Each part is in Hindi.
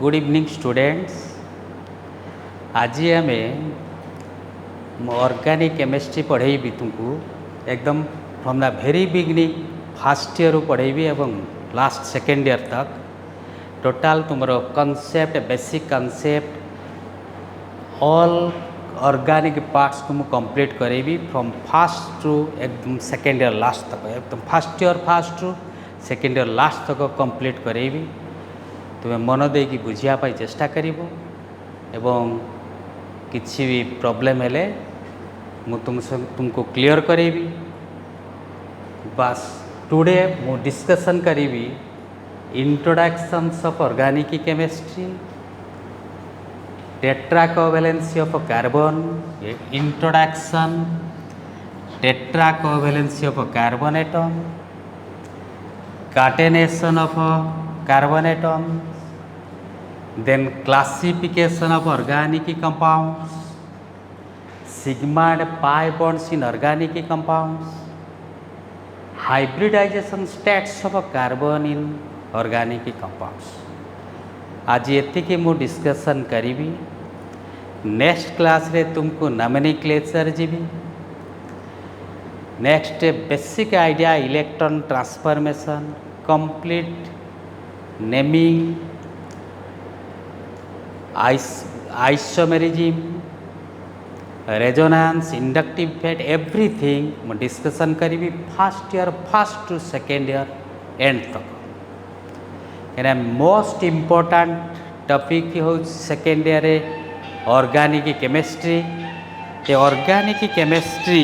Good evening students. आज आम ऑर्गेनिक केमिस्ट्री पढ़ेबी तुमको एकदम from the very beginning first year पढ़ेबी एवं लास्ट सेकेंड ईयर तक टोटाल तुमर concept basic concept all organic parts तुम कंप्लीट करेबी फ्रॉम फर्स्ट टू एकदम सेकेंड ईयर लास्ट तक एकदम first year first to second year last तक कंप्लीट करेबी। तुम्हें मन देकी बुझापी चेष्टा करिवो एवं किसी भी प्रॉब्लम हेले मु तुमको क्लियर करेबी। बस टुडे मु डिस्कशन करीबी introductions of organic chemistry, tetra covalency of carbon, introduction, tetra covalency of carbon atom, catenation of carbon atoms, then classification of organic compounds, sigma and pi bonds in organic compounds, hybridization states of carbon in organic compounds। आज ये मु डिस्कशन करी। नेक्स्ट क्लास रे तुमको नॉमेनक्लेचर जीवी, next basic idea electron transformation, complete naming, isomerism, resonance, inductive effect everything मु डिस्कशन करी first year first to second year end तक। क्या मोस्ट इम्पोर्टेंट टॉपिक हो सेकेंड ईयर ऑर्गेनिक केमिस्ट्री। ये organic chemistry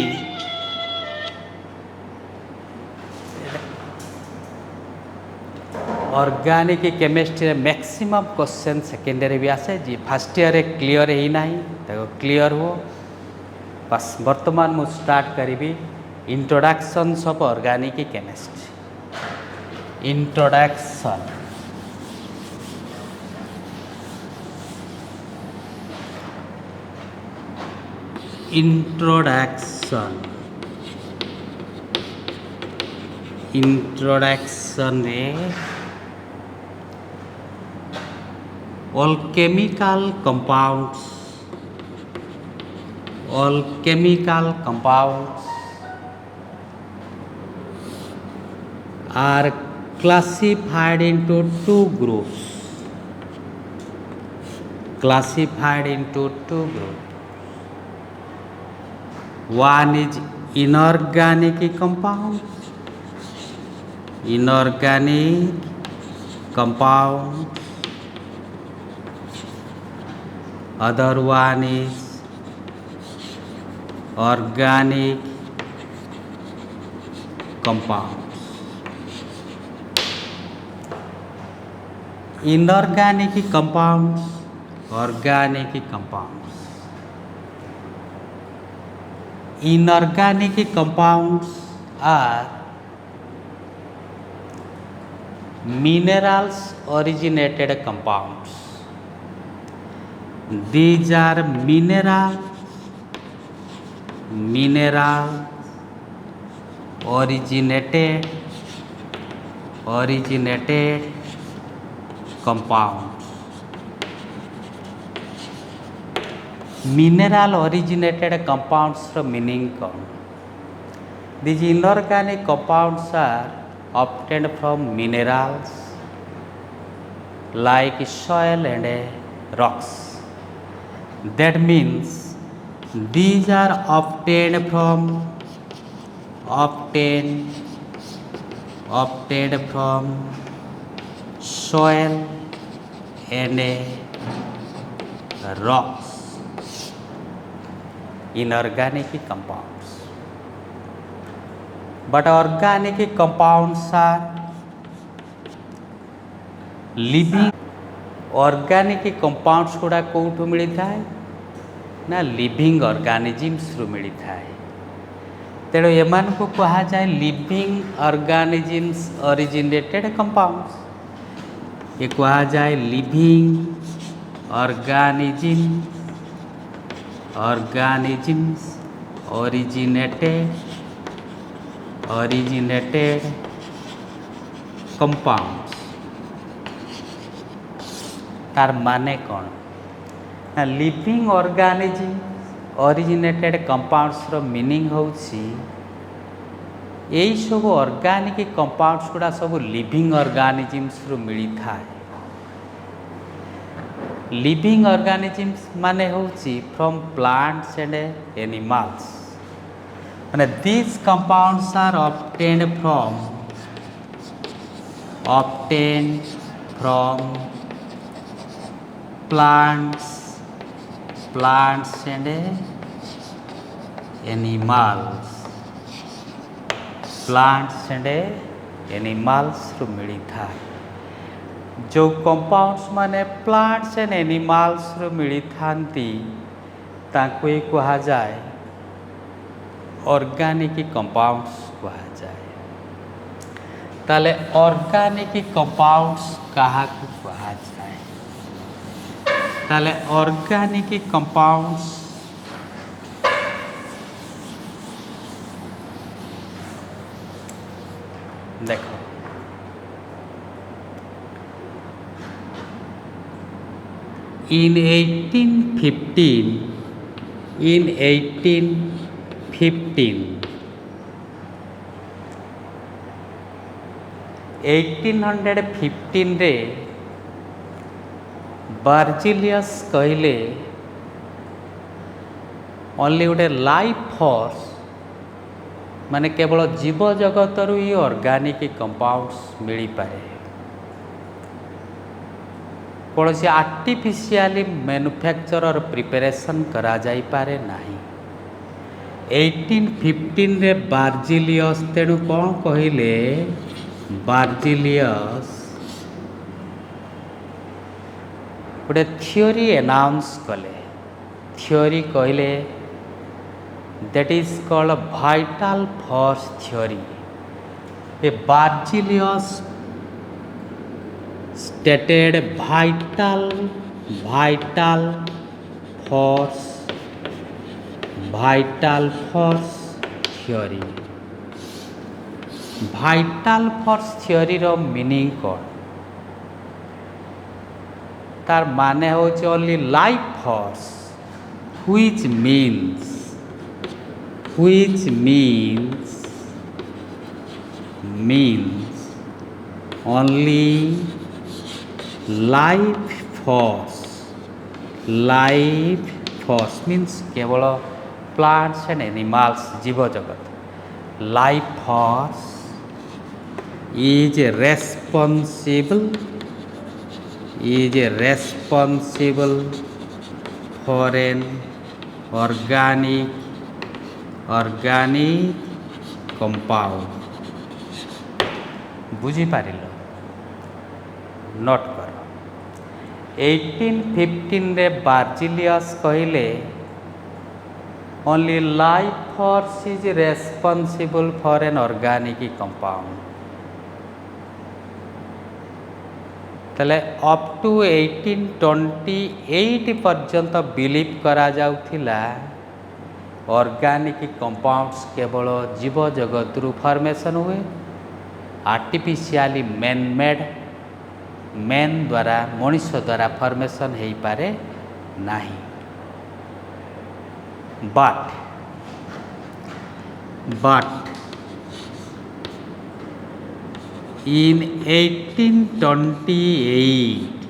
organic chemistry maximum question second year भी आसे जी फर्स्ट ईयर क्लियर ही ना तो क्लियर हो। बस वर्तमान मु स्टार्ट करी introductions of organic chemistry. Introduction, introduction रे all chemical compounds are classified into two groups, one is inorganic compound, other one is organic compounds। Inorganic compounds, organic compounds। Inorganic compounds are minerals originated compounds। These are mineral originated compounds। Mineral originated compounds row meaning कौन? These inorganic compounds are obtained from minerals like soil and rocks। That means these are obtained from soil and rocks, inorganic compounds। But organic compounds are living। Organic compounds गुड़ा कौटू मिलता है ना लिविंग ऑर्गेनिजम्स रु मिलता है। तेणु एमान को कहा जाए लिविंग ऑर्गेनिजम्स ओरिजिनेटेड कंपाउंड्स। ये कहा जाए लिविंग ऑर्गेनिजम्स ओरिजिनेटेड कंपाउंड्स। तार माने कौन ना लिविंग ऑर्गेनिज्म ओरिजिनेटेड कंपाउंड्स रो मीनिंग होउची यही सब ऑर्गेनिक कंपाउंड्स गुड़ा सब लिविंग ऑर्गेनिजम्स रु मिली थाए। लिविंग ऑर्गेनिजम्स माने होउची फ्रॉम प्लांट्स एंड एनिमल्स माने these compounds are obtained from plants and animals रु मिली था। जो कंपाउंड्स माने प्लांट्स एंड एनिमल्स रु मिली थांती ताको ही कहा जाए ऑर्गेनिक कंपाउंड्स कहा जाए। ताले ऑर्गेनिक कंपाउंड्स कहा को कहा जाए ताले ऑर्गेनिक कंपाउंड्स देखो in 1815 रे बार्जिलियस कहले ओनली गोटे लाइफ फोर्स माने केवल जीव जगत रु ही ऑर्गेनिक कंपाउंड्स मिली पाए कौन सी आर्टिफिशियली मैन्युफैक्चर और प्रिपरेशन करा जाई पारे नहीं। 1815 रे बार्जिलियस तेणु कौन कहले बार्जिलियस गोटे थियोरी अनाउंस कले थियोरी कहले that is called vital force theory. A Berzelius stated vital force theory. Vital force theory row meaning कौन तार माने हो only life force which means only life force means केवल plants and animals जीव जगत life force is responsible for an organic compound बुझी पारिल नोट कर 1815 रे बार्जिलियस कहले only life force is responsible for an organic compound तले अप टू 1828 पर्यंत बिलीव करा जाउथिला ऑर्गेनिक कंपाउंड्स केवल जीव जगत रु फॉर्मेशन हुए आर्टिफिशियली मैन द्वारा मनुष्य द्वारा फॉर्मेशन हो पारे नहीं। बट in 1828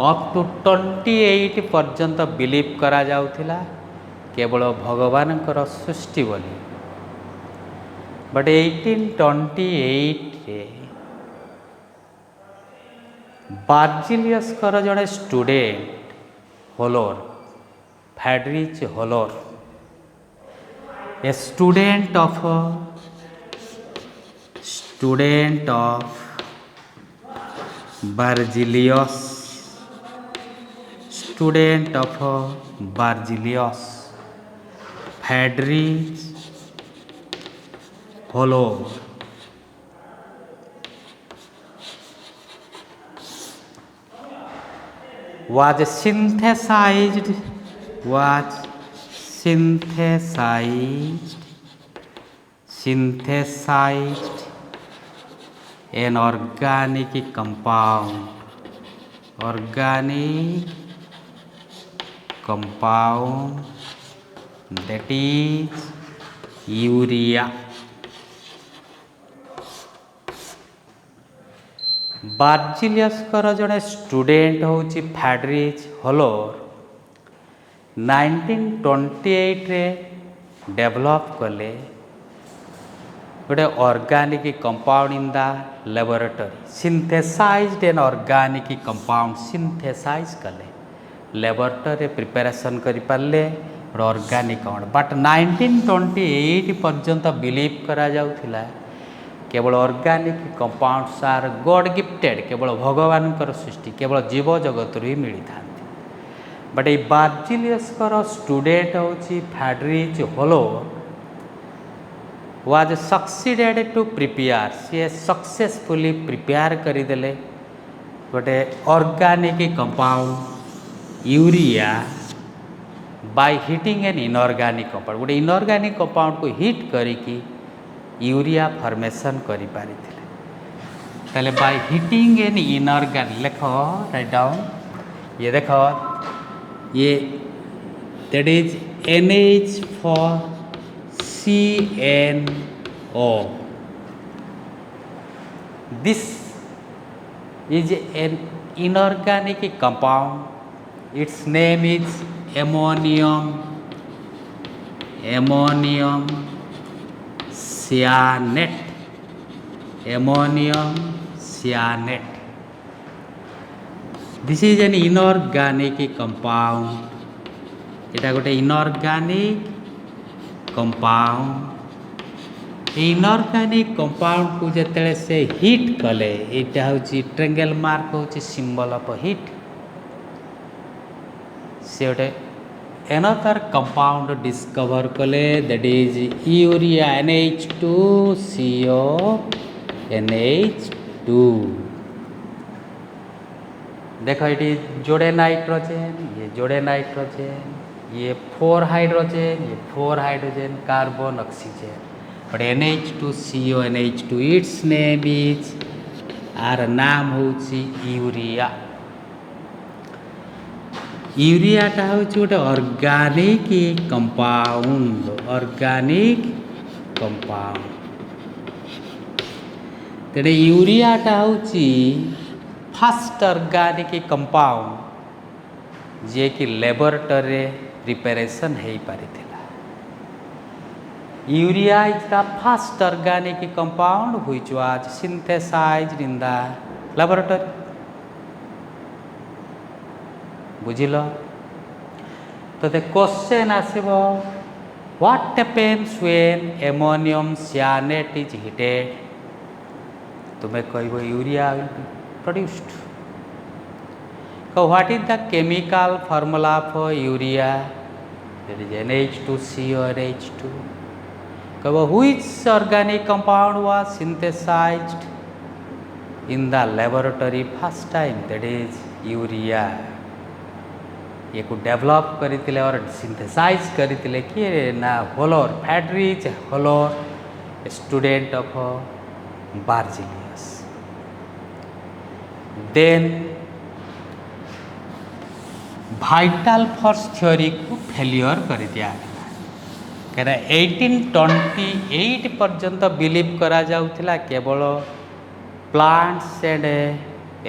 अप टू 28 पर्यंत बिलीव करा जाउथिला केवल भगवान सृष्टि बोली बट 1828 रे बार्जिलियस जड़े स्टूडेंट होलोर Friedrich Wohler a student of Berzelius Friedrich Wohler was synthesized an organic compound organic compound that is urea. बार्जिलियसकर जड़े स्टूडेंट होची फैड्रिच हॉलोर 1928 रे डेवलप कले गोटे organic compound in the laboratory synthesized an organic compound synthesize कले लैबोरेटरी प्रिपरेशन करि पारले गोटे ऑर्गेनिक कंपाउंड बट 1928 पर्यंत बिलीव करा जाउथिला केवल organic compounds are God gifted केवल भगवान सृष्टि केवल जीव जगत ही मिली था बट ये बार्जिलियसकर स्टूडेंट होची Friedrich Wohler was succeeded to prepare see successfully prepare करदेले गोटे organic compound urea by heating an inorganic compound गोटे इनऑर्गेनिक कंपाउंड को हिट करिकी यूरिया फॉर्मेशन करि पारिथिले ताले बाय हिटिंग एन इनऑर्गेनिक लेखो राइट डाउन ये देखो ये that is NH4CnO this is an inorganic compound its name is ammonium cyanate ammonium cyanate. This is an inorganic compound. এটা গোটে inorganic compound. इनऑर्गेनिक कंपाउंड को जेतेले से हिट कले एटा होची ट्रायंगल मार्क होची सिंबल ऑफ हिट से गोटे another compound discover कले that is urea NH2CO NH2 देखो ये जोड़े नाइट्रोजन ये जोड़े नाइट्रोजन ये 4 हाइड्रोजन ये 4 hydrogen carbon oxygen but NH2CO NH2 its name is आर नाम होची यूरिया यूरियाटा हूँ गोटे ऑर्गेनिक कंपाउंड तेरे यूरियाटा हूँ फास्ट ऑर्गेनिक कंपाउंड जे कि लैबोरेटरी प्रिपरेशन हो पारी urea is the first organic compound which was synthesized in the laboratory बुझिल तो द क्वेश्चन आसीबो what happens when ammonium cyanate is heated तुम्हें कहबो urea will be produced what is the chemical formula for urea that is NH2CO NH2 कहबो which organic compound was synthesized in the laboratory first time that is urea ये को डेवलप करते और सिंथेसाइज करते किए ना Wohler फैड्रिच हॉलोर student of Berzelius then vital force theory को फेलियर कर दिया कहीं 1828 पर्यंत बिलीव करा जाउथिला केवल plants and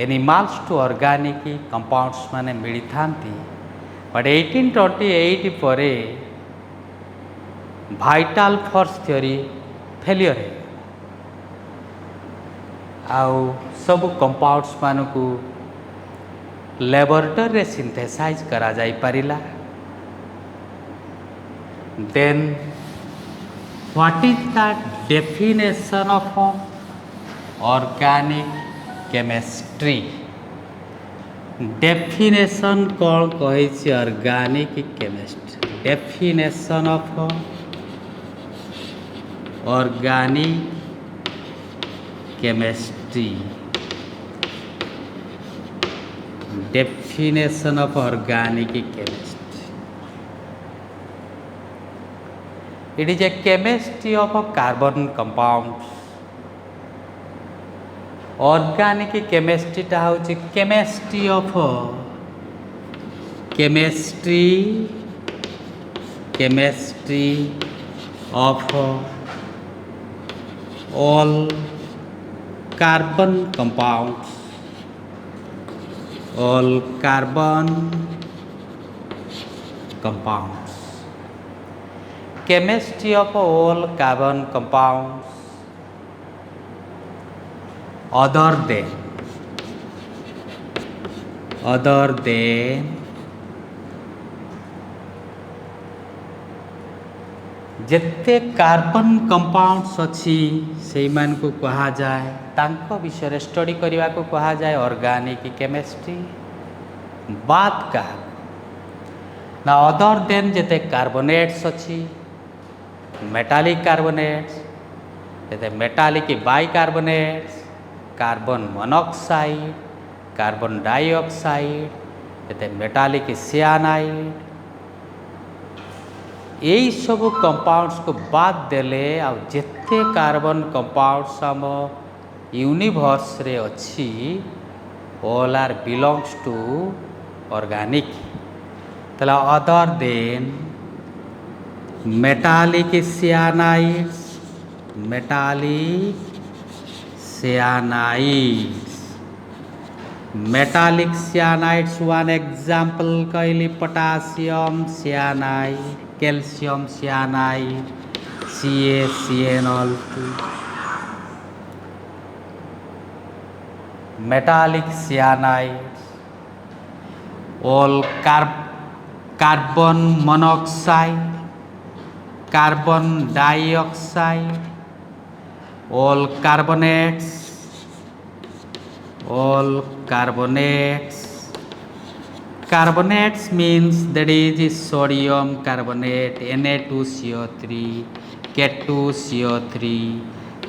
animals to organic compounds माने मिली थांती बट 1828 पर वाइटल फोर्स थ्योरी फेलियर है आउ सब कंपाउंड्स मानकू लैबोरेटरी सिंथेसाइज करा जाई पारिला then what is the definition of organic chemistry definition कौन कही organic chemistry definition of organic chemistry definition of organic chemistry it is a chemistry of carbon compounds organic केमिस्ट्रीटा हूँ chemistry of chemistry of all carbon compounds, all carbon compounds. Chemistry of all carbon compounds other than जेते कार्बन कंपाउंड्स अच्छी से मान को कहा जाए तांको विषय स्टडी करने को कहा जाए ऑर्गेनिक केमिस्ट्री। बात का ना अदर देन जेते कार्बोनेट्स अच्छी मेटालिक कार्बोनेट्स जेते metallic bicarbonates carbon monoxide carbon dioxide जेते मेटालिक सियानाइड यही सब कंपाउंड्स को बाद देले आ जेते कार्बन कंपाउंड्स आम यूनिवर्स रे अच्छी all are belongs to organic. तला other than metallic cyanides one example कहली potassium cyanide calcium cyanide CaCnO2 metallic cyanides all carbon monoxide carbon dioxide all carbonates carbonates means that is sodium carbonate Na2CO3 K2CO3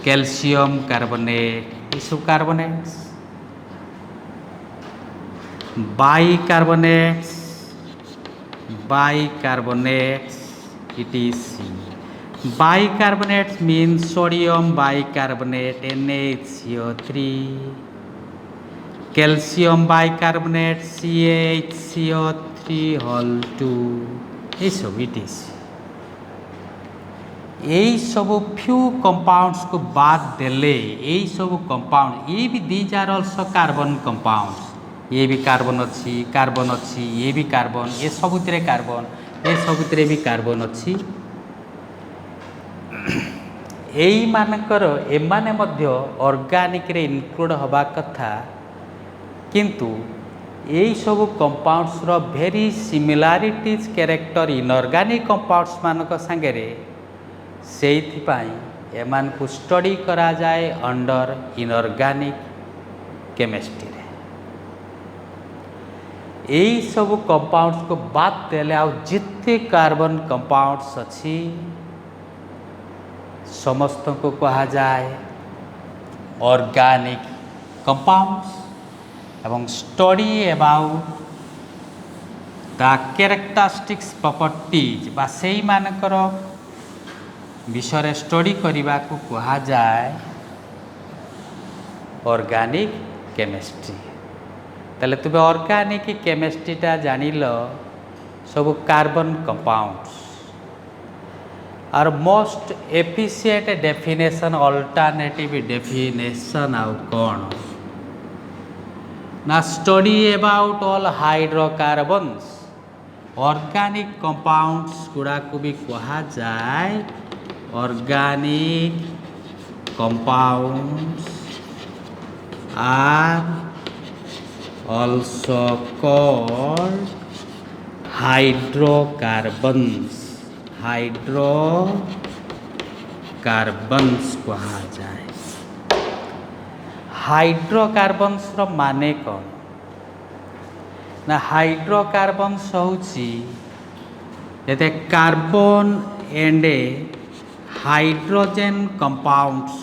calcium carbonate these are carbonates। bicarbonates it is C। bicarbonates means sodium bicarbonate NaHCO3 calcium bicarbonate CaHCO3 whole 2 ये सब इट इज यही सब फ्यू कंपाउंड्स को बाद देले यही सब कंपाउंड ये भी these are also carbon compounds ये भी कार्बन अच्छी ये भी कार्बन ये सबुतिरे कार्बन ये सबुतिरे भी कार्बन अच्छी यही मानकर एमाने मध्य ऑर्गेनिक रे इनक्लूड हवा कथा किंतु यही सब कंपाउंड्स रो भेरी सिमिलारिटीज कैरेक्टर इनऑर्गेनिक कंपाउंड्स मानक संगे से एमान को स्टडी करा जाए अंडर इनऑर्गेनिक केमिस्ट्री रे। यही सब कंपाउंड्स को बाद देले आ जिते कार्बन कंपाउंड्स अच्छी समस्त को कहा जाए ऑर्गेनिक कंपाउंड्स एवं study about the characteristics properties बा सेही मानकर विषय स्टडी करने को कहा जाए ऑर्गेनिक केमिस्ट्री। ताले तुम ऑर्गेनिक केमिस्ट्रीटा जानिल सब carbon compounds are most efficient definition alternative definition आउ कौन ना study about all hydrocarbons organic compounds गुड़ा को भी कहा जाए organic compounds are also called hydrocarbons कहा जाए। हाइड्रोकार्बन्स रो माने कौन ना हाइड्रोकार्बन्स होची जते carbon and hydrogen compounds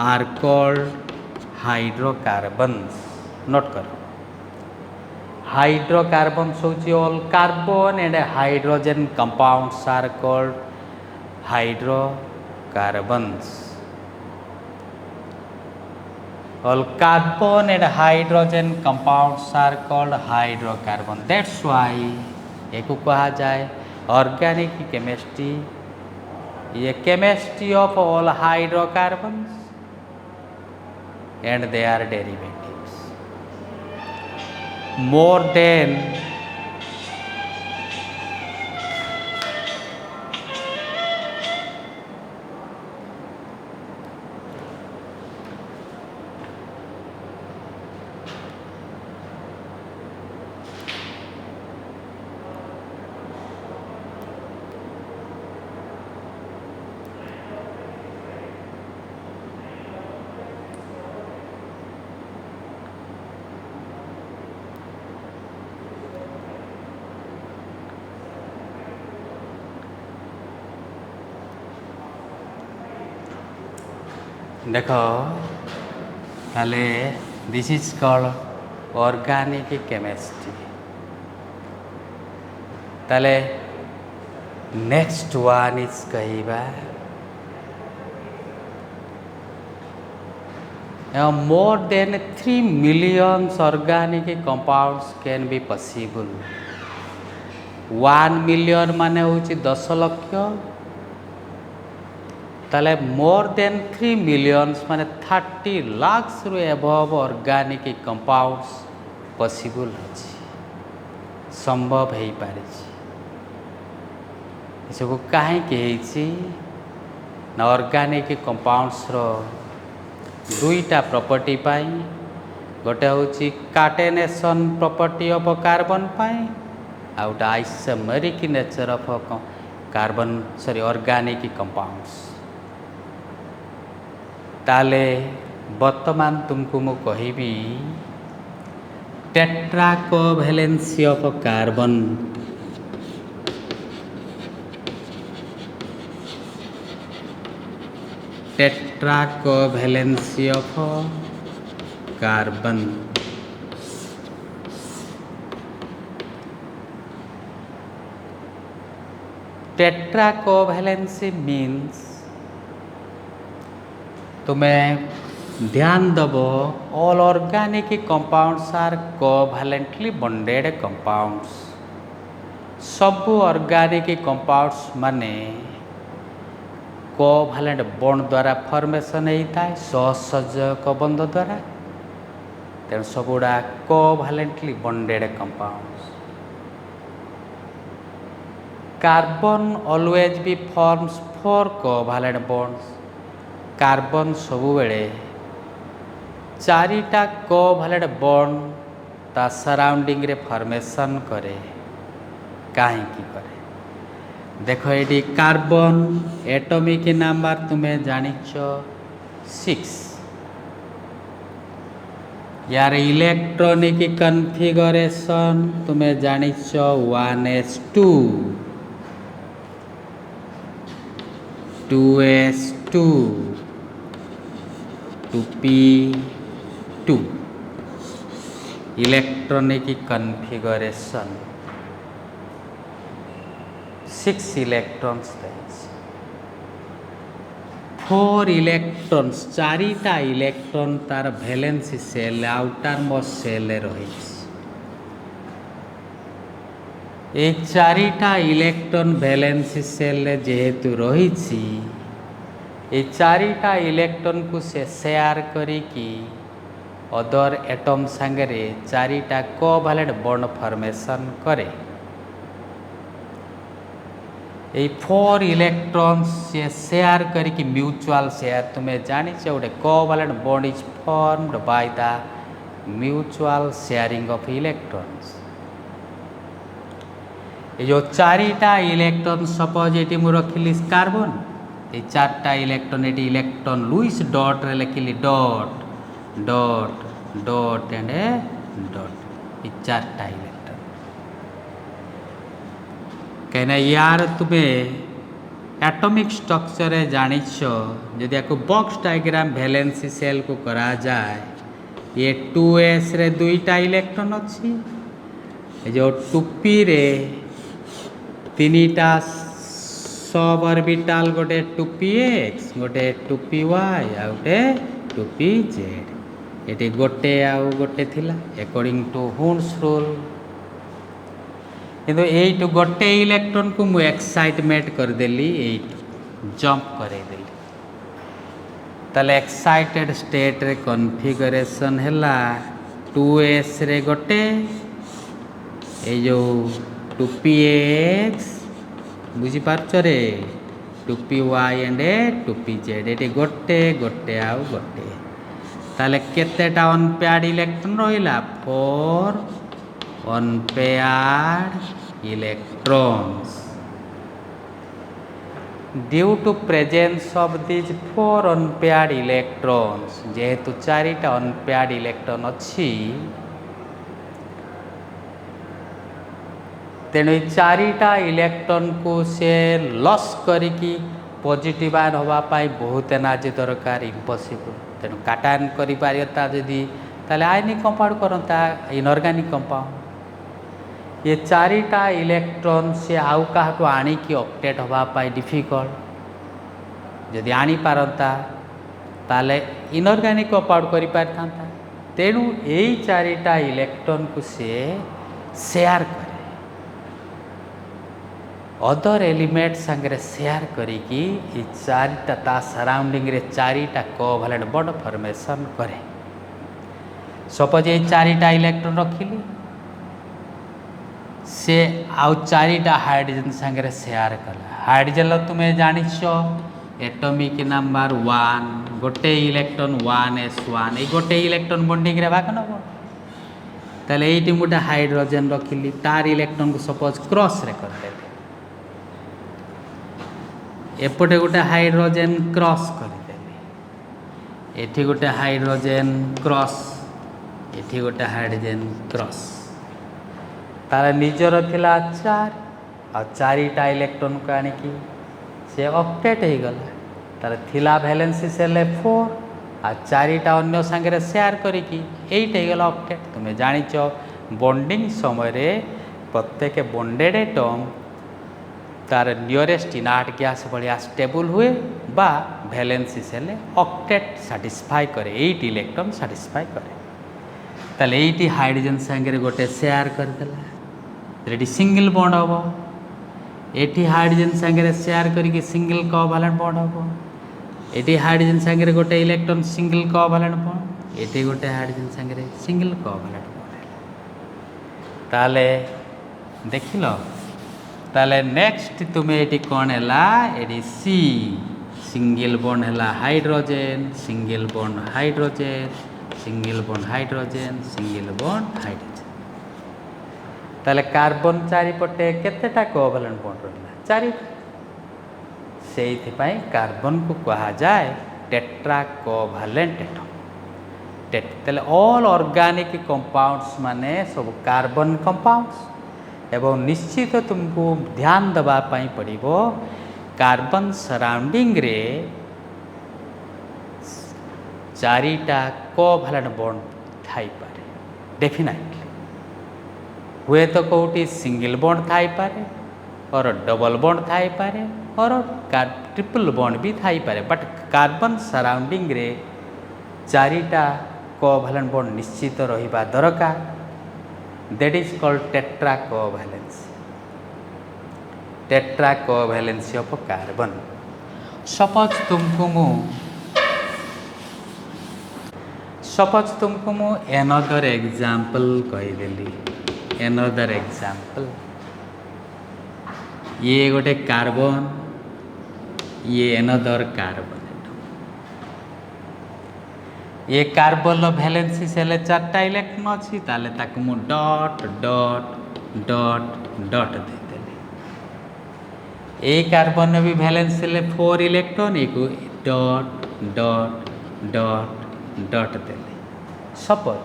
are called hydrocarbons। Note करो हाइड्रोकार्बन्स होची all carbon and hydrogen compounds are called hydrocarbons. All carbon and hydrogen compounds are called hydrocarbon. That's why एक कहा जाए organic chemistry, ये chemistry of all hydrocarbons and their derivatives. More than देखो ताले this is called organic chemistry. ताले नेक्स्ट वन इज कहवा मोर than 3 million organic compounds can be possible. 1 million माने होची 10 लाख, ताले मोर देन 3 million माने 30 lakhs रु एबव ऑर्गेनिक कंपाउंड्स पॉसिबल अछि, संभव है पारे. इसको काहे कहिछि ना ऑर्गेनिक कंपाउंड्स रो दुईटा प्रॉपर्टी पाई. गोटे होची काटेनेशन प्रॉपर्टी ऑफ कार्बन पाई, out isomeric nature of carbon organic compounds. ताले वर्तमान तुमको मु कहिबी tetra covalency of carbon. Tetra covalency of carbon. Tetra covalency means तुम्हें ध्यान दबो all organic compounds are covalently bonded compounds. सब ऑर्गेनिक कंपाउंड्स माने कोवैलेंट बॉन्ड द्वारा फॉर्मेशन होता है, सहसंयोजक बंध द्वारा. तेणु सबुड़ा covalently bonded compounds. Carbon always be forms 4 covalent bonds. Carbon सबु बेले 4टा कोवैलेंट बॉन्ड ता सराउंडिंग रे फॉर्मेशन करे. काहे की करे देखो ये कार्बन एटॉमिक नंबर तुम्हें जानिछ 6. यार इलेक्ट्रॉनिक कॉन्फ़िगरेशन तुम्हें जानिछ 1s2 2s2 2p2 electronic configuration 6 electrons 4 electrons 4टा इलेक्ट्रॉन तार valency shell outermost shell रही. एक 4टा इलेक्ट्रॉन वैलेंसी सेल जेहेतु रही, ये 4टा इलेक्ट्रॉन को से शेयर करी कि अदर एटम संगे 4टा कोवैलेंट बॉन्ड फॉर्मेशन करे. ये 4 इलेक्ट्रॉन्स से शेयर करी कि म्यूचुअल शेयर तुम्हें जानी गोटे covalent bond is formed by the mutual sharing of electrons. ये जो 4टा इलेक्ट्रॉन सपोज ये मुझे रखिली कार्बन, ये 4टा इलेक्ट्रॉन ये इलेक्ट्रॉन लुईस डॉट रे लिखिली dot dot dot and dot. ये 4टा इलेक्ट्रॉन कहीं यार तुम्हें एटॉमिक स्ट्रक्चर जानिछ. जदि या बॉक्स डायग्राम वैलेंसी सेल को करा जाए, ये 2s रे 2टा इलेक्ट्रॉन अच्छी, जो 2p रे 3टा सब ऑर्बिटाल गोटे 2px गोटे 2py आ गोटे 2pz ये गोटे आउ गोटे थिला अकॉर्डिंग टू हुन्स रूल किंतु एटू गोटे इलेक्ट्रॉन को मु एक्साइटमेंट करदेली जंप करदेली ताले एक्साइटेड स्टेट रे कॉन्फ़िगरेशन हैला 2s रे गोटे ए जो 2px बुझी पारछ रे 2py एंड 2pz ये गोटे गोटे आउ गोटे ताले केतेटा अनपेयर्ड इलेक्ट्रॉन रहिला 4 unpaired electrons due to presence of these 4 unpaired electrons जेहेतु 4टा अनपेयर्ड इलेक्ट्रॉन अच्छी तेणु 4टा इलेक्ट्रॉन को से लॉस करिकी पॉजिटिव आयन होवापाई बहुत एनर्जी दरकार इम्पॉसिबल तेणु काटायन करि पारियता जदि ताले आयनिक कंपाउंड करता इनऑर्गेनिक कंपाउंड ये 4टा इलेक्ट्रॉन से आउ काहाटू आनिकी ऑक्टेट होवापाई डिफिकल्ट जदि आनी पारंता ताले इनऑर्गेनिक कंपाउंड करि पारथांता तेणु एई 4टा इलेक्ट्रॉन को से शेयर करे अदर एलिमेंट संगे शेयर करिकी ये 4टा ता सराउंडिंग रे 4टा कोवैलेंट बॉन्ड फॉर्मेशन करे सपोज ये 4टा इलेक्ट्रॉन रखिली से आउ 4टा हाइड्रोजन संगे शेयर कला हाइड्रोजन तुम्हें जानिछ एटॉमिक नंबर 1 गोटे इलेक्ट्रॉन 1s1 ये गोटे इलेक्ट्रॉन बॉन्डिंग रे भाग नबो ताले एटी मोटा हाइड्रोजन रखिली तार इलेक्ट्रॉन को सपोज क्रॉस रे कर देली एपटे गोटे हाइड्रोजन क्रॉस करदेली एठी गोटे हाइड्रोजन क्रॉस एठी गोटे हाइड्रोजन क्रॉस तार निजर थिला 4 आ 4टा इलेक्ट्रॉन को आनिकी से ऑक्टेट हो गला तार थिला वैलेंसी सेल 4 आ 4टा अन्य संगे शेयर करिकी 8 हो गला ऑक्टेट तुमे जानिछ बॉन्डिंग समय रे प्रत्येक बॉन्डेड एटम तार नियरेस्ट इनर्ट गैस भाया स्टेबल हुए बा वैलेंसी सेल ऑक्टेट सैटिस्फाई करे 8 इलेक्ट्रॉन सैटिस्फाई करे ताले 8 हाइड्रोजन संगे गोटे शेयर करदेला रेडी सिंगल बॉन्ड हम 8 हाइड्रोजन संगे शेयर करके सिंगल कोवैलेंट बॉन्ड हम 8 हाइड्रोजन संगे गोटे इलेक्ट्रॉन सिंगल कोवैलेंट बॉन्ड 8 गोटे हाइड्रोजन संगे सिंगल कोवैलेंट बॉन्ड ताले देखिल ताले नेक्स्ट तुम्हें ये कौन है ये सी सिंगल बॉन्ड है hydrogen single bond hydrogen single bond hydrogen single bond hydrogen ताले कार्बन चारिपटे केतेटा कोवैलेंट बॉन्ड रहा 4 से कार्बन को कहा जाए टेट्रा कोवैलेंट एटम ताले ऑल ऑर्गेनिक कंपाउंड्स माने सब कार्बन कंपाउंड्स एवं निश्चित तुमको ध्यान दबा पाई पड़िबो कार्बन सराउंडिंग रे 4टा कोवैलेंट बॉन्ड थाई पारे डेफिनेटली हुए तो कोटी सिंगल बॉन्ड थाई पारे और डबल बॉन्ड थाई पारे और ट्रिपल बॉन्ड भी थाई पारे बट कार्बन सराउंडिंग रे 4टा कोवैलेंट बॉन्ड निश्चित रहिबा दरकार that is called tetra covalency of carbon suppose तुमको मु another example कहिदेली another example ये गोटे कार्बन ये another कार्बन ये कार्बन वैलेंसी सेल 4टा इलेक्ट्रॉन अच्छी ताले ताकु मु डॉट डॉट डॉट डॉट देदेली ए कार्बन भी वैलेंसी सेल 4 इलेक्ट्रॉन एक डॉट डॉट डॉट डॉट देली सपोज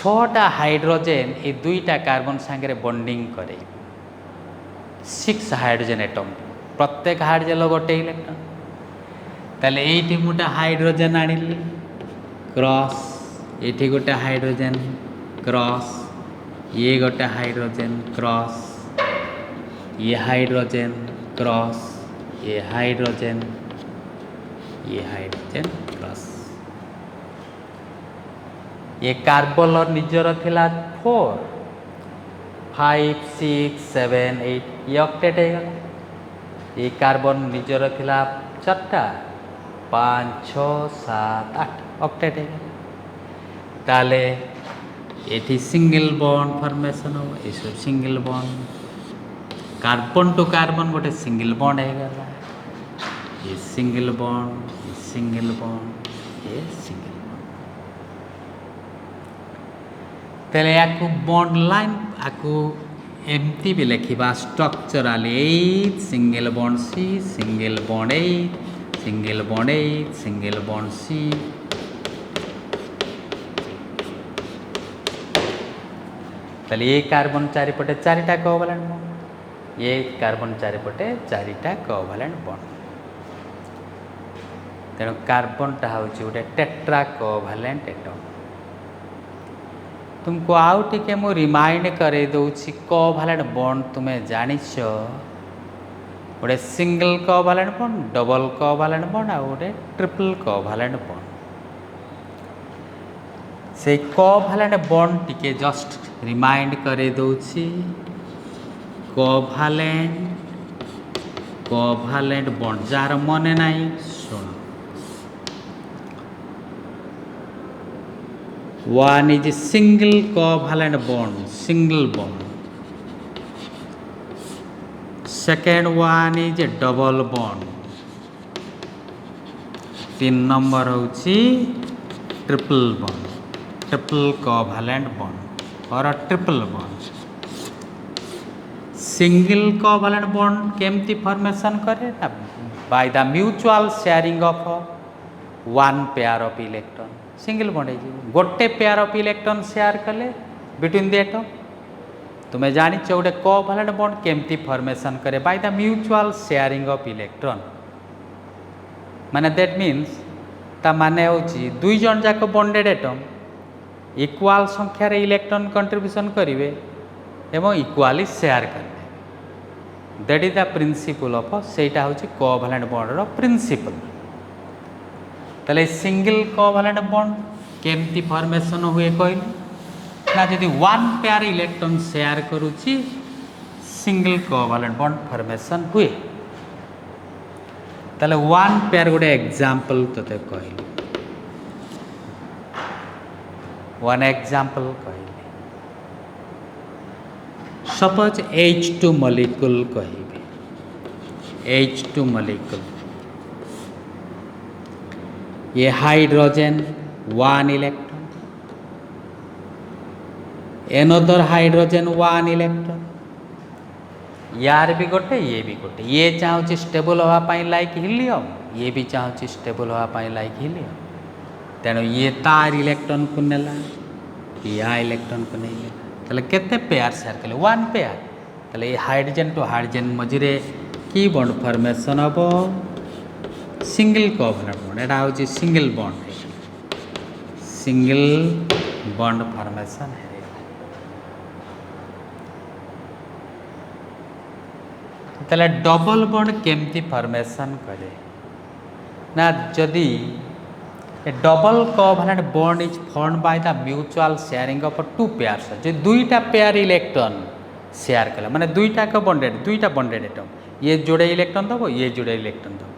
6टा हाइड्रोजन ये 2टा कार्बन संगे बॉन्डिंग करे 6 हाइड्रोजन एटम प्रत्येक हाइड्रोजन गोटे इलेक्ट्रॉन ताले एठी मोटा हाइड्रोजन आनिली क्रॉस एठी गोटे हाइड्रोजन क्रॉस ये गोटे हाइड्रोजन क्रॉस ये हाइड्रोजन क्रॉस ये हाइड्रोजन क्रॉस ये कार्बन निजर थिला 4 5 6 7 8 ये ऑक्टेट है गला ये कार्बन निजर थिला 4टा 5 6 7 8 ऑक्टेट है गला ताले एठी सिंगल बॉन्ड फॉर्मेशन हो ये सब single bond carbon to carbon गोटे सिंगल बॉन्ड है गला ये सिंगल बॉन्ड ये सिंगल बॉन्ड ये सिंगल तेले याकू बॉन्ड लाइन आकू एमती भी लिखा structural 8 single bond C single bond 8 single bond 8 single bond C तेले ये कार्बन चारिपटे 4टा कोवैलेंट बॉन्ड ये कार्बन चारिपटे 4टा कोवैलेंट बॉन्ड तेणु कार्बनटा हूँ गोटे टेट्रा कोवैलेंट एटम तुमको आउ टिके मु रिमाइंड करे दउछि कोवैलेंट बॉन्ड तुम्हें जानिछ गोटे single covalent bond double covalent bond आ गोटे ट्रिपल कोवैलेंट बॉन्ड से कोवैलेंट बॉन्ड टिके जस्ट रिमाइंड करे दउछि कोवैलेंट बॉन्ड जार मने नाही सुन one is a single covalent bond single bond second one is a double bond 3 number होची triple bond triple covalent bond or a triple bond single covalent bond केमती फॉर्मेशन करे by the mutual sharing of one pair of electron single bond है गोटे पेयर ऑफ इलेक्ट्रॉन शेयर कले बिटवीन द एटम तुम्हें जानी गोटे कोवैलेंट बॉन्ड केमती फॉर्मेशन करे bye the mutual sharing of electron माने दैट मीन्स ता माने होची दुई जन जाक बॉन्डेड एटम इक्वाल संख्यार इलेक्ट्रॉन कंट्रीब्यूशन करेंगे एवं इक्वाली शेयर करेंगे that is the principle of सेटा होची कोवैलेंट बॉन्ड रो प्रिंसिपल तले सिंगल कोवैलेंट बॉन्ड केमती फॉर्मेशन हुए कहली ना जदि वन पेयर इलेक्ट्रॉन शेयर करुची सिंगल कोवैलेंट बॉन्ड फॉर्मेशन हुए तले वन पेयर गोटे एग्जांपल तते कहली वन एग्जांपल कहली सपोज H2 मॉलिक्यूल कहिबे H2 मॉलिक्यूल ये hydrogen 1 electron another hydrogen 1 electron यार भी गोटे ये चाहूँ स्टेबल होगापाई लाइक हीलियम ये भी चाहूँ स्टेबल होगापाई लाइक हीलियम तेणु ये तार इलेक्ट्रॉन को नेला या इलेक्ट्रॉन को नहीं लेला ताले केते पेयर शेयर कले 1 पेयर ताले हाइड्रोजन टू हाइड्रोजन मझिरे की बॉन्ड फॉर्मेशन हबो सिंगल कोवैलेंट बॉन्ड एटा होची सिंगल बॉन्ड है सिंगल बॉन्ड फॉर्मेशन है तले डबल बॉन्ड केमती फॉर्मेशन करे ना जदि A double covalent bond is formed by the mutual sharing of two pairs जो दुईटा पेयर इलेक्ट्रॉन शेयर कला माने दुईटा को बॉन्डेड एटम ये जोड़े इलेक्ट्रॉन दबो ये जोड़े इलेक्ट्रॉन दबो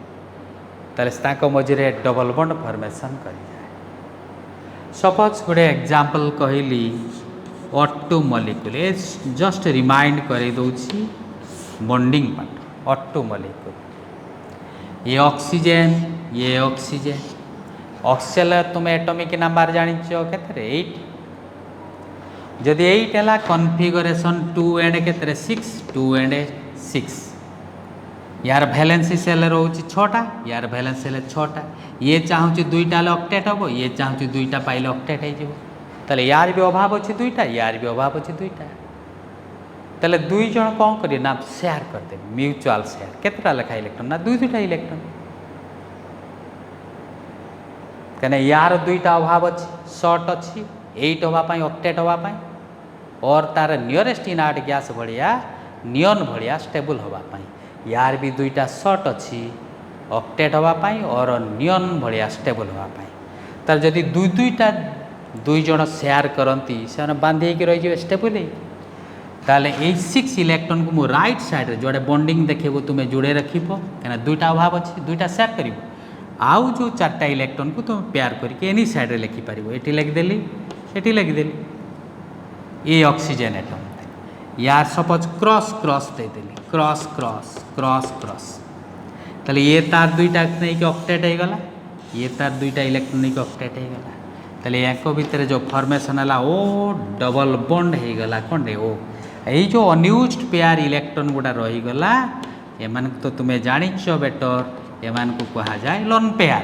ताले मझे डबल बॉन्ड फॉर्मेशन कर जाए सपोज गोटे एग्जांपल कहली O2 मॉलिक्यूल ये जस्ट रिमाइंड कर दउछि बॉन्डिंग पार्ट O2 मॉलिक्यूल ये ऑक्सीजन ऑक्सीजन तुम एटॉमिक नंबर जानिछ केते 8 जदि 8 है कॉन्फ़िगरेशन 2 एंड केते 6 2 एंड 6 यार भैलेंसी सेल रोचे 6टा यार भैलेंसी सेल 6टा ये चाहूँ दुईटा ऑक्टेट हम ये चाहूँ दुईटा पाइले ऑक्टेट हो यार भी अभाव अच्छे दुईटा यार भी अभाव अच्छे दुईटा तेल दुई जन कौन करें ना शेयर करदे म्यूचुअल शेयर केतटा लेखा इलेक्ट्रॉन ना दुईटा इलेक्ट्रॉन कहीं यार दुईटा अभाव अच्छी शॉर्ट अच्छी 8 होगापाई ऑक्टेट होगापाई और तार नियरेस्ट इनआर्ट गैस भाया नियन भलिया स्टेबल होगा पाई। यार भी दुईटा शॉर्ट अच्छी ऑक्टेट होगा पाई और नियन भलिया स्टेबल होगा पाई। तार जदि दुईटा दुई जन शेयर करती से बांधी होकर रही स्टेबल ही ताले 6 इलेक्ट्रॉन को मु राइट साइड रे जोड़े बॉन्डिंग देखो तुम्हें जोड़े रखिब कहीं दुईटा अभाव अच्छी दुईटा शेयर कर आउ जो 4टा इलेक्ट्रॉन को तुम पेयर करके एनी साइड रे लिखिपार ये लिखिदेली ये लिखिदेली ये ऑक्सीजन एटम यार सपोज क्रॉस क्रॉस देदेली क्रॉस क्रॉस क्रॉस क्रॉस ताले ये तार दुईटा नहीं कि ऑक्टेट हो गला ये तार दुईटा इलेक्ट्रॉन नहीं कि ऑक्टेट हो गला ताले याको भितर जो फॉर्मेशन है ओ डबल बॉन्ड हो गला कौन रे ओ यही जो अनयूज्ड पेयर इलेक्ट्रॉन गुड़ा रहीगला एमान तो तुम्हें जानिच बेटर एमान को कहा जाए लोन पेयर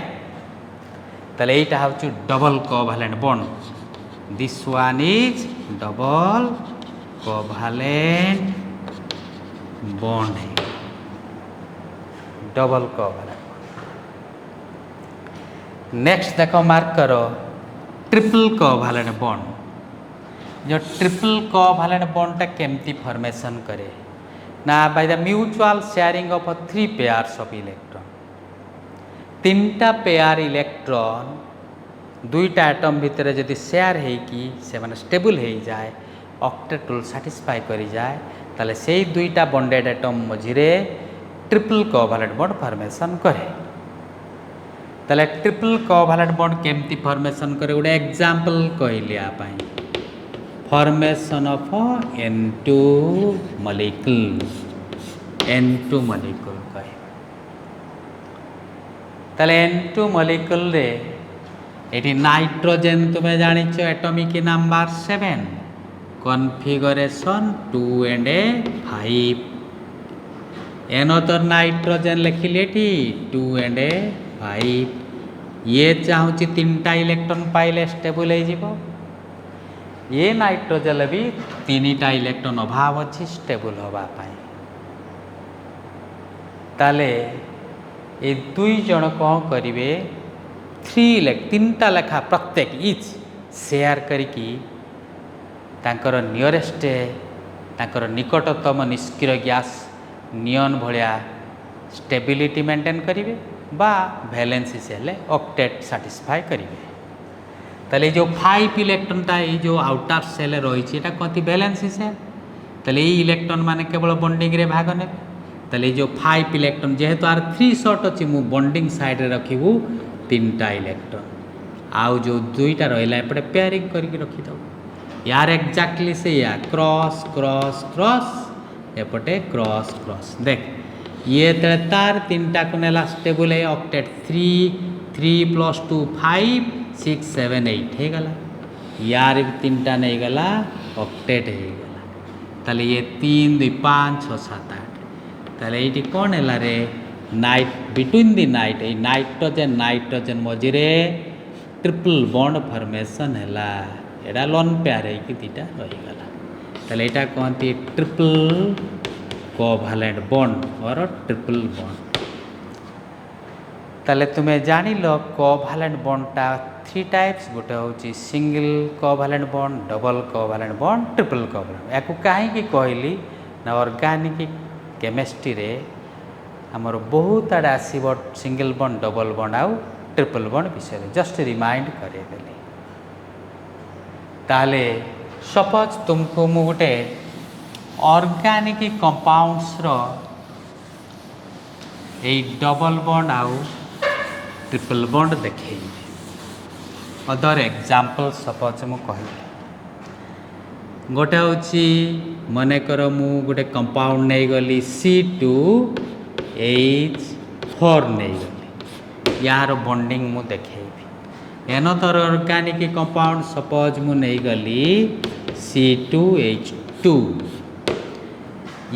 ताले एटा हउचु double covalent bond this one is double covalent bond है डबल कोवैलेंट। नेक्स्ट देखो मार्क करो ट्रिपल कोवैलेंट बॉन्ड। जो ट्रिपल कोवैलेंट बॉन्ड केमती फॉर्मेशन करे ना by the mutual sharing of 3 pairs of electron 3टा पेयर इलेक्ट्रॉन दुईटा एटम भितर जदि शेयर है कि से माने स्टेबल हो जाए ऑक्टेट रूल सैटिस्फाई करी जाए ताले से दुईटा बॉन्डेड एटम मझिरे ट्रिपल कोवैलेंट बॉन्ड फॉर्मेशन करे। ताले ट्रिपल कोवैलेंट बॉन्ड केमती फॉर्मेशन करे गोटे एग्जांपल कहली आपाई formation of N2 molecule N2 molecule कहे ताले N2 मॉलिक्यूल रे एटी नाइट्रोजन तुम्हें जानिच एटॉमिक नंबर 7 कॉन्फ़िगरेशन 2 and 5 एनोतर नाइट्रोजन लिखिले 2 and 5 ये चाहूँगी 3टा इलेक्ट्रॉन पाइले स्टेबल हो ये नाइट्रोजन भी 3टा इलेक्ट्रॉन अभाव अच्छी स्टेबल होगा पाई ताले ये दुई जन कौन करेंगे 3टा लेखा प्रत्येक इच शेयर करिकी तांकर नियरेस्ट तांकर निकटतम निष्क्रिय गैस नियन भलिया स्टेबिलिटी मेंटेन करेंगे बा वैलेंसी सेल ऑक्टेट सैटिस्फाई करेंगे। ताले जो 5 इलेक्ट्रॉनटा ये जो आउटर सेल रही है कति वैलेंसी सेल ताले ये इलेक्ट्रॉन माने केवल बॉन्डिंग रे भाग ने ताले जो 5 इलेक्ट्रॉन जेहेतु आर 3 शॉर्ट अच्छी मु बॉन्डिंग साइड रे रखिबू 3टा इलेक्ट्रॉन आउ जो दुईटा रहा एपटे पेयरिंग करके रखीद यार एक्जाक्टली से या क्रॉस क्रॉस क्रॉस एपटे क्रॉस क्रॉस देख ये तार 3टा को नेला स्टेबल है ऑक्टेट 3 + 2 5 6 7 8 हो गला यार 3टा नहीं गला ऑक्टेट हो गला ताले ये 3 2 5 6 7 8 ताले ये कौन है रे नाइट बिटवीन दी नाइट ये नाइट्रोजन मझिरे ट्रिपल बॉन्ड फॉर्मेशन है एटा लोन पेयर है कि दीटा रही गला ताले एटा कहती ट्रिपल कोवैलेंट बॉन्ड और ट्रिपल बॉन्ड। ताले तुम्हें जान लो कोवैलेंट बॉन्डटा 3 टाइप्स गोटे हूँ single covalent bond double covalent bond triple covalent या कहीं कहली ना ऑर्गेनिक केमिस्ट्री रे आमर बहुत आड़े आसब सिंगल बॉन्ड डबल बॉन्ड आउ ट्रिपल बॉन्ड विषय जस्ट रिमाइंड करेदेली ताले सपोज तुमको मु गोटे ऑर्गेनिक कंपाउंड्स रो ए डबल बॉन्ड आउ ट्रिपल बॉन्ड देखे अदर एग्जांपल सपोज मु कहली गोटे हूँ मनकर मु गोटे कंपाउंड नहीं गली C2H4 नहीं गली यार बॉन्डिंग मु देखेबी एनदर ऑर्गेनिक कंपाउंड सपोज मु नहीं गली C2H2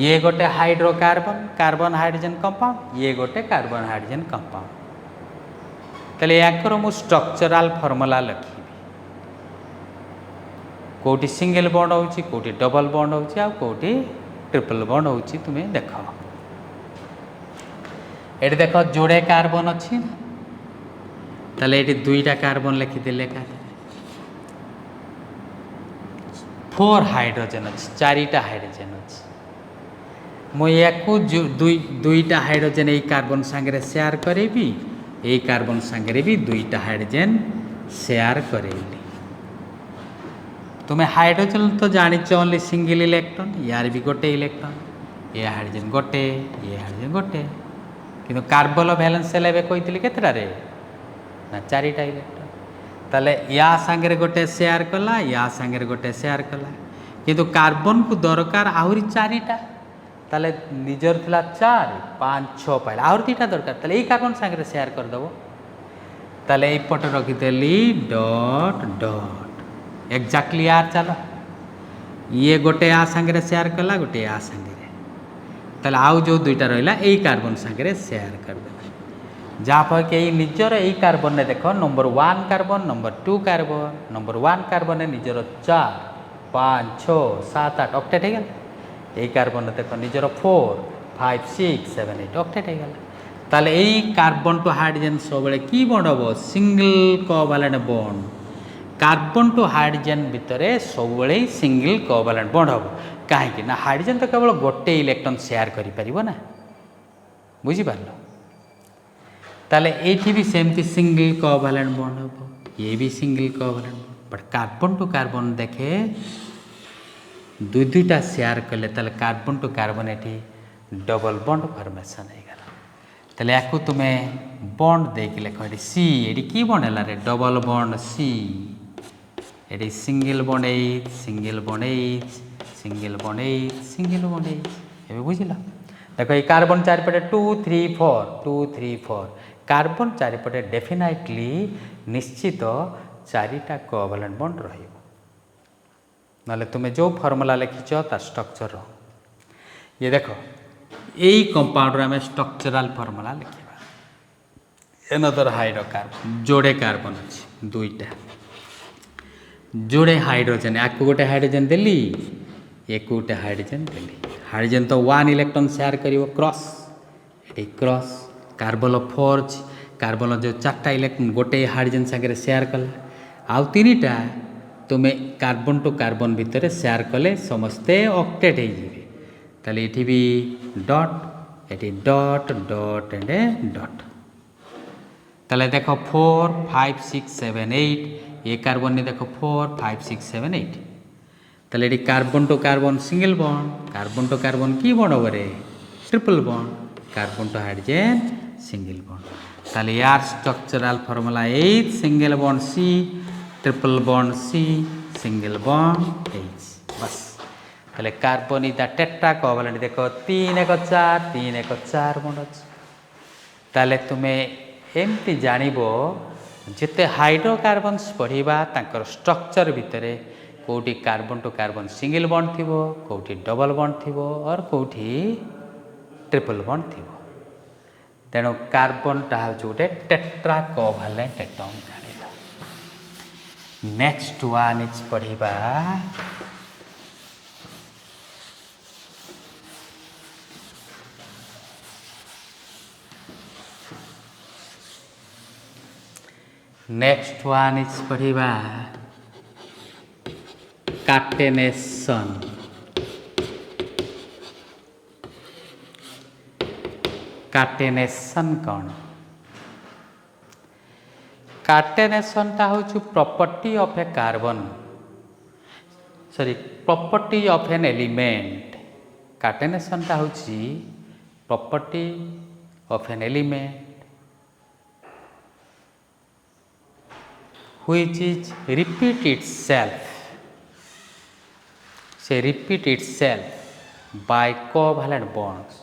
ये गोटे हाइड्रोकार्बन कार्बन हाइड्रोजन कंपाउंड ये गोटे कार्बन हाइड्रोजन कंपाउंड ताले याकर मु स्ट्रक्चरल फॉर्मूला लिखी कोटी सिंगल बॉन्ड होची कोटी डबल बॉन्ड होची आ कोटी ट्रिपल बॉन्ड होची तुम्हें देख ये देख जोड़े कार्बन अच्छी ताले ये 2टा कार्बन लिखिदेले 4 हाइड्रोजन अच्छी 4टा हाइड्रोजन अच्छी मुझे दुईटा हाइड्रोजेन यही कार्बन सांगे शेयर करी यही कार्बन सांगे भी दुईटा हाइड्रोजेन शेयर करेली तुम्हें हाइड्रोजेन तो जानिच ओनली सिंगल इलेक्ट्रॉन यार भी गोटे इलेक्ट्रॉन ये हाइड्रोजेन गोटे ये हाइड्रोजेन गोटे किंतु कार्बन भैलेंस सेल कही केतटारे ना चारिटा इलेक्ट्रॉन ताले या सांगे गोटे शेयर कला या सांगे गोटे शेयर कला किंतु कार्बन को दरकार आहरी चारिटा ताले निजर थिला 4 5 6 पाइल आहुर दीटा दरकार ताले यही कार्बन सांगे शेयर करदेव ताले यही पटे रखीदेली डॉट डॉट एक्जाक्टली यार चलो ये गोटे आ सांगे शेयर कला गोटे आ सांगे ताले आउ जो दुईटा रहा यही कार्बन सांगे शेयर करदे जहाँफल कि निजर यही कार्बन ने देख number 1 carbon number 2 carbon number 1 carbon ने निजर 4 5 6 7 8 ऑक्टेट हो यही कार्बन देख निजर 4 5 6 7 8 ऑक्टेट हो ताले यही कार्बन टू हाइड्रोजन सब कि बॉन्ड हम single covalent bond carbon to hydrogen भितर सब सिंगल कोवैलेंट बॉन्ड हम कहीं ना हाइड्रोजन तो केवल गोटे इलेक्ट्रॉन शेयर करिपारिबो ना बुझिपार ताले ये भी सेमती सिंगल कोवैलेंट बॉन्ड हम ये भी single covalent but carbon to carbon देखे दुईटा शेयर कले ताले कार्बन टू कार्बन ये डबल बॉन्ड फॉर्मेशन हो गला ताले याकू तुम्हें बॉन्ड देख लिख सी ये कि बॉन्ड है रे डबल बॉन्ड सी ये single bond H single bond H single bond H single bond H ये बुझल देख ये कार्बन चारिपटे 2 3 4 2 3 4 कार्बन चारिपटे डेफिनेटली निश्चित चारिटा कोवैलेंट बॉन्ड रही ना तुम्हें जो फॉर्मूला लिखिच ता स्ट्रक्चर ये देख यही कंपाउंड आम स्ट्रक्चरल फॉर्मूला लिखा एनदर हाइड्रोकार्बन जोड़े कार्बन अच्छे दुईटा जोड़े हाइड्रोजन या गोटे हाइड्रोजन देली ये गोटे हाइड्रोजन देली हाइड्रोजन तो 1 इलेक्ट्रॉन शेयर करिवो क्रॉस ये क्रॉस कार्बन 4 कार्बन जो 4टा इलेक्ट्रॉन गोटे हाइड्रोजन सांगे शेयर कला आउ 3टा तुम्हें कार्बन टू कार्बन भितर शेयर कले समस्ते ऑक्टेट हो ये भी डॉट ये डॉट डॉट एंड डॉट ताले देखो 4 5 6 7 8 ये कार्बन ने देखो 4 5 6 7 8 ताले ये carbon to carbon single bond carbon to carbon की बॉन्ड हम triple bond carbon to hydrogen single bond ताले यार structural formula 8 single bond C triple bond C single bond H बस ताले carbon is the tetra covalent देखो 3 1 4 3 1 4 बॉन्ड अच्छे ताले तुम्हें एमती जानबो जिते हाइड्रोकार्बन्स पढ़ा तांकर स्ट्रक्चर भितर कौटी carbon to carbon single bond थी कौटी डबल बॉन्ड थी और कौटी ट्रिपल बॉन्ड थी तेणु कार्बन टा गोटे टेट्रा कोवैलेंट एटम जानिला नेक्स्ट वन इज पढ़ा नेक्स्ट वन इज पढ़ा काटेनेशन काटेनेशन कौन काटेनेशन टा हूँ property of a carbon sorry property of an element catenation टा हूँ property of an element which is repeat itself say repeat itself by covalent bonds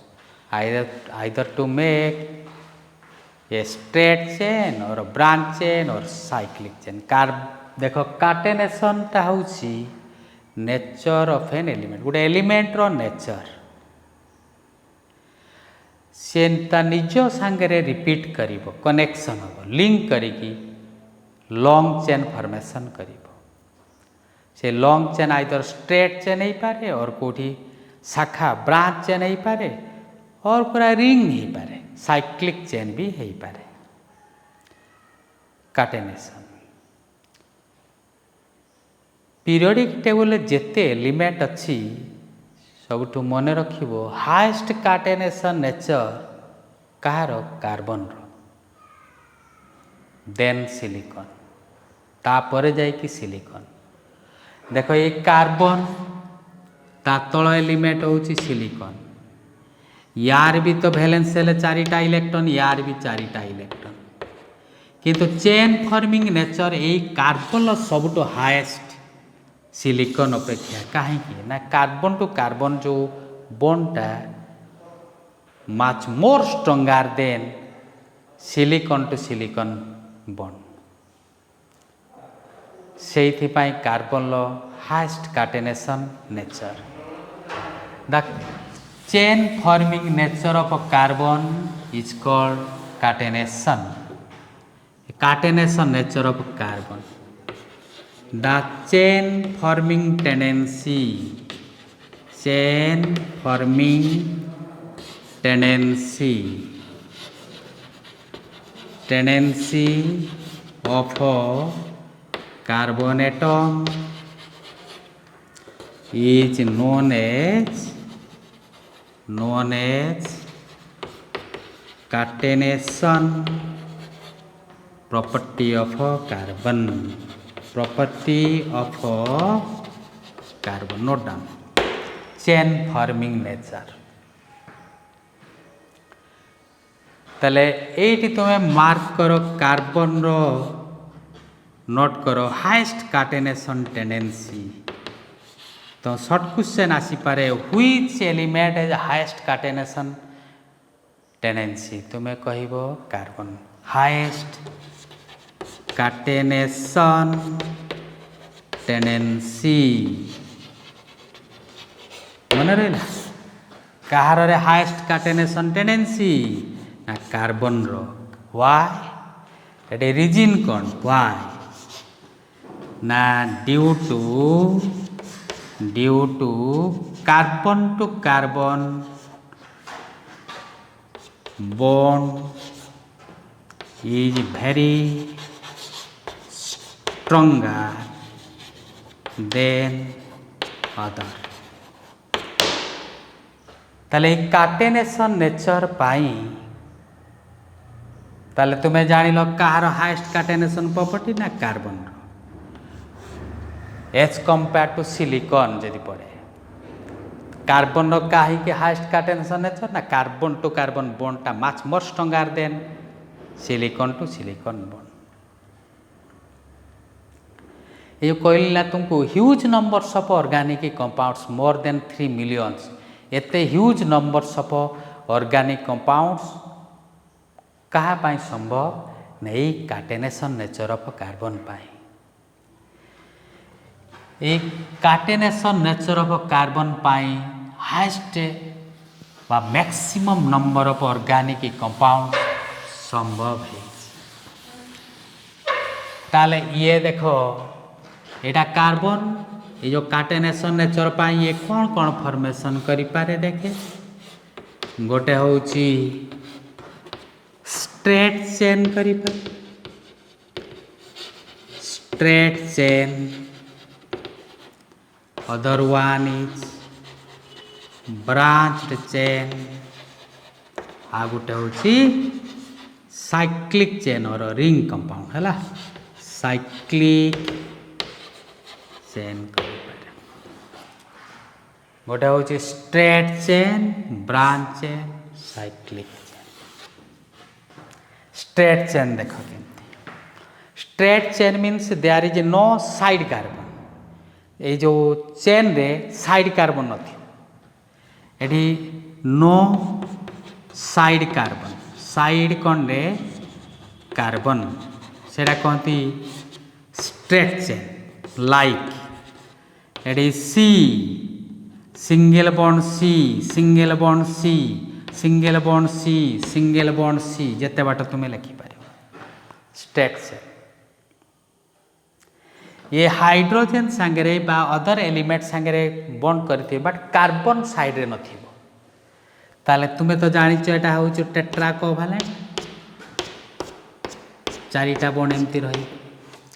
either to make a straight chain or a branch chain or cyclic chain देखो काटेनेशन टा हूँ नेचर ऑफ एन एलिमेंट गोटे एलिमेंट रो नेचर से निज सांगे रिपीट कर कनेक्शन हम लिंक करिकी लॉन्ग चेन फॉर्मेशन करिबो से long chain either straight chain हो पारे और कोठी शाखा ब्रांच चेन हो पारे और पूरा रिंग हो पारे साइक्लिक चेन भी हो पारे काटेनेशन पीरियोडिक टेबल जेते एलिमेंट अच्छी सबुठ मन रखिबो हाईएस्ट काटेनेसन नेचर कहार कार्बन देन सिलिकॉन तापरे जाइकी सिलिकॉन देखो ये कार्बन ता तल एलिमेंट होची सिलिकॉन यार भी तो वैलेंस शेल 4टा इलेक्ट्रॉन यार भी 4टा इलेक्ट्रॉन किंतु चेन फॉर्मिंग नेचर यही कार्बन सबुठ हाईएस्ट सिलिकॉन अपेक्षा कहीं ना कार्बन टू कार्बन जो बॉन्डटा much more stronger than silicon to silicon bond से carbon highest catenation nature the chain forming nature of carbon is called catenation nature of carbon the chain forming tendency of a carbon atom is known as catenation property of a carbon note down chain forming nature तले एटी तुम्हें मार्क करो कार्बन रो नोट करो हाईएस्ट काटेनेसन टेंडेंसी तो शॉर्ट क्वेश्चन आसी पारे which element has highest catenation tendency तुम्हें कहबो कार्बन हाईएस्ट काटेनेसन टेंडेंसी मन रहा कहार रे हाईएस्ट काटेनेसन टेंडेंसी ना कार्बन रो व्हाई एट रीजन कौन व्हाई ना due to carbon to carbon bond is very stronger than other ताले काटेनेसन नेचर पाई ताले तुम्हें जान लो कहार हाईएस्ट काटेनेसन प्रॉपर्टी ना carbon as compare to silicon जदि पड़े कार्बन कहीं के हाईएस्ट काटेनेसन नेचर ना कार्बन टू कार्बन बॉन्डटा much more stronger than silicon to silicon bond ये कहली ना तुमको huge numbers of organic compounds more than 3 millions एते huge numbers of organic compounds कहा पाई संभव नहीं काटेनेसन नेचर ऑफ कार्बन पाई एक काटेनेसन नेचर ऑफ कार्बन पाई हाईएस्ट व maximum number of organic compound संभव है ताले ये देखो एटा कार्बन ये जो काटेनेसन नेचर पाई ये कौन कौन फॉर्मेशन करि पारे देखे गोटे होची स्ट्रेट चेन करि पारे straight chain other one is branched chain आ गोटे होची साइक्लिक चेन और रिंग कंपाउंड है साइक्लिक चेन गोटे हूँ straight chain branch chain cyclic chain straight chain देख straight chain means there is no side carbon ये जो चेन रे साइड कार्बन नथि एठी नो साइड कार्बन साइड कौन रे कार्बन सेटा कहती स्ट्रेट चेन लाइक एटी C single bond C single bond C single bond C single bond C जिते बाट तुम्हें लिखिपार स्ट्रेट चेन ये हाइड्रोजन सांगे बा अदर एलिमेंट सांगे बॉन्ड करते बट कार्बन साइड रे नथिबो ताले तुम्हें तो जानिच एटा हो टेट्रा कोभालेंट 4टा बॉन्ड एमती रही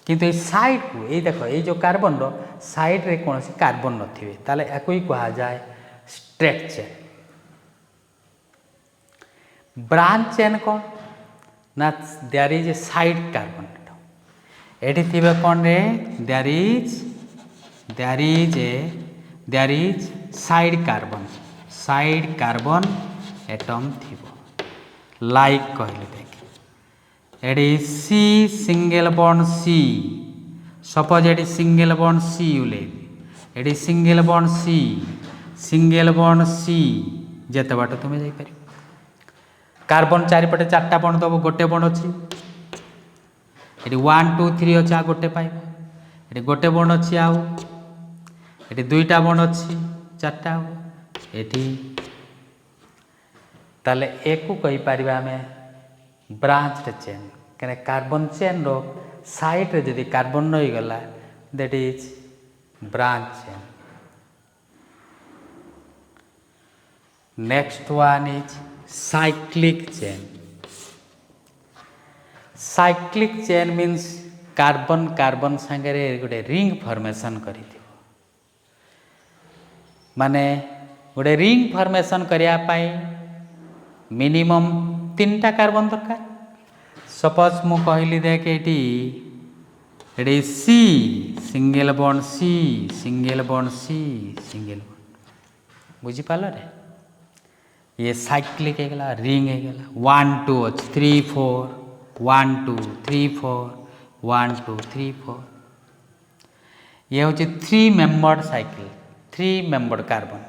किंतु ये साइड को ये देखो ये जो कार्बन रो साइड रे कौन सी कार्बन नथिबे ताले एको ही कहा जाए स्ट्रेट चेन। ब्रांच चेन कौन ना there is a side carbon एठी थिबे कोन रे there is side carbon atom थिबो लाइक कहले देख एडी C single bond C suppose एडी सिंगल बॉन्ड सी उले एडी सिंगल बॉन्ड सी जेते बाट तुमे जाई पारि कार्बन चारिपटे चारटा बॉन्ड दबो गोटे बॉन्ड अछि एटी 1 2 3 अछि आ गोटे पाइब एटी गोटे बॉन्ड अछि आउ एटी दुईटा बॉन्ड अछि चारटा एटी ताले एकु कहि पारिबा हमें ब्रांच चेन कने कार्बन चेन रो साइड रे जदि कार्बन रही गला that is branch chain. Next one is cyclic chain. Cyclic chain means carbon carbon संगे गोटे रिंग फॉर्मेशन करी माने गोटे रिंग फॉर्मेशन करिया पाई मिनिमम 3टा कार्बन दरकार। सपोज मु कहली देख एटी C single bond C single bond C single bond बुझी पालो रे ये साइक्लिक है गला रिंग है गला 1 2 अछि 3 4 1 2 3 4 1 2 3 4 ये होचे 3 membered cycle 3 membered carbon.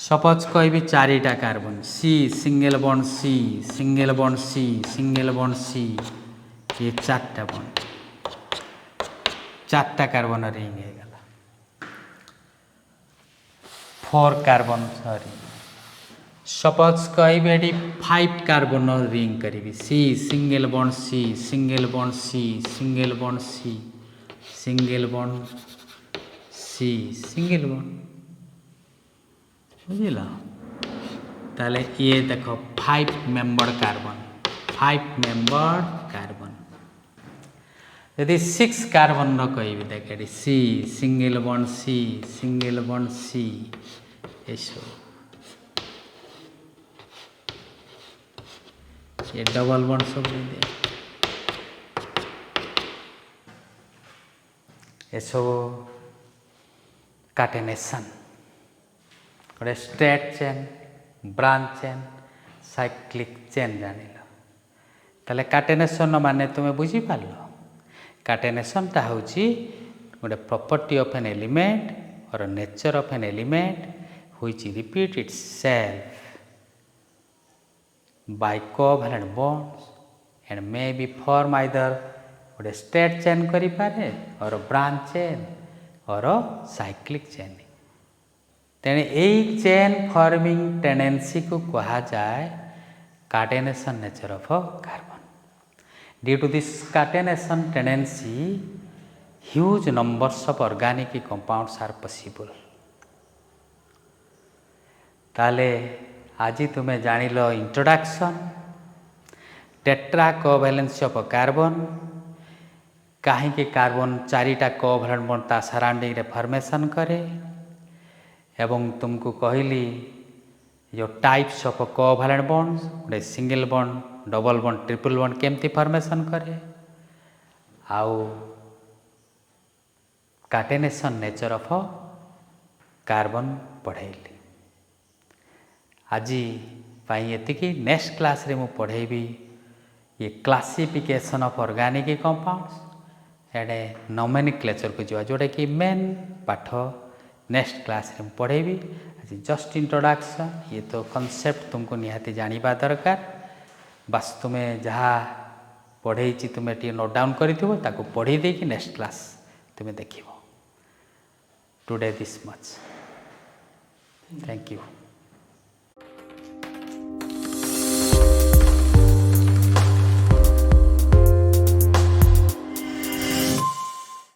Suppose कहबी 4टा carbon C single bond C single bond C single bond C ये 4टा बॉन्ड 4टा कार्बन रिंग है गला 4 कार्बन सॉरी सपोज कहबी 5 कार्बन रिंग करी C single bond C single bond C single bond C single bond C single bond बुझिल ताले ये देखो 5 मेंबर्ड कार्बन यदि 6 कार्बन रो कहबी देख C single bond C single bond C ऐसो ये डबल बॉन्ड सब दे ऐसो काटेनेशन गोटे straight chain branch chain cyclic chain जानिल ताले काटेनेशन माने तुमे बुझी पारलो काटेनेशन ता होची गोटे प्रॉपर्टी ऑफ एन एलिमेंट और nature of an element which repeat itself by covalent bonds and may be form either गोटे स्ट्रेट चेन करि पारे और ब्रांच चेन और साइक्लिक चेन तेने यही चेन फॉर्मिंग टेंडेंसी को कहा जाए catenation nature of carbon. Due to this catenation tendency huge numbers of organic compounds are possible. ताले आज तुम्हें जानिल introduction tetra covalency of carbon कहीं कार्बन 4टा कोवैलेंट बॉन्ड ता सराउंडिंग रे फॉर्मेशन करे एवं तुमको कहली जो टाइप्स ऑफ कोवैलेंट बॉन्ड्स गोटे single bond double bond triple bond केमती फॉर्मेशन करे आउ काटेनेशन नेचर ऑफ कार्बन पढ़ेली। आज ये नेक्स्ट क्लास रे मु पढ़ेबी ये classification of organic compounds and nomenclature को जो जोटा कि मेन पाठ नेक्स्ट क्लास रे पढ़ेबी। आज जस्ट इंट्रोडक्शन ये तो कॉन्सेप्ट तुमको निहाती जानिबा दरकार बस तुम्हें जहाँ पढ़े तुम्हें टी नोट डाउन करिथिबो ताको पढ़ी दे कि नेक्स्ट क्लास तुम्हें देखिबो। Today this much thank you.